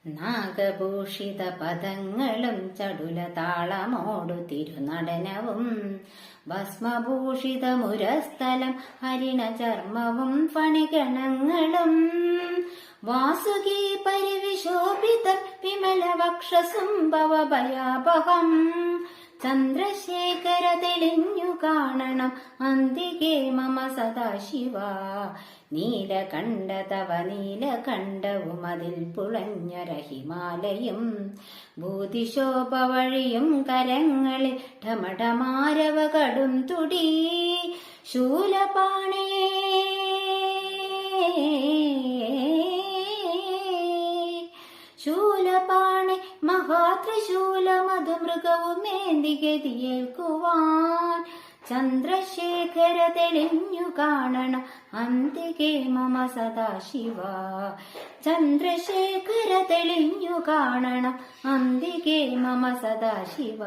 നാഗഭൂഷിത പദങ്ങളും ചടുല താളമോടു തിരുനടനവും ഭസ്മഭൂഷിത മുരസ്ഥലം ഹരിണ ചർമ്മവും ഫണിഗണങ്ങളും വാസുകി പരിവിശോഭിത വിമല വക്ഷസുംഭവ ഭയാപഹം ചന്ദ്രശേഖര തെളിഞ്ഞു കാണണം അന്തികേ മമ സദാശിവ നീലകണ്ഠ തവ നീലകണ്ഠവും അതിൽ പുളഞ്ഞൊര ഹിമാലയും ഭൂതിശോഭ വഴിയും കരങ്ങളിൽ ഠമഠമാരവ കടും തുടി ശൂലപാണേ ശൂലപാണി മഹാത്രിശൂലമതു മൃഗവുമേന്തിഗതിയേൽക്കുവാൻ ചന്ദ്രശേഖര തെളിഞ്ഞു കാണണം അന്തികേ മമ സദാശിവ ചന്ദ്രശേഖര തെളിഞ്ഞു കാണണം അന്തികേ മമ സദാശിവ.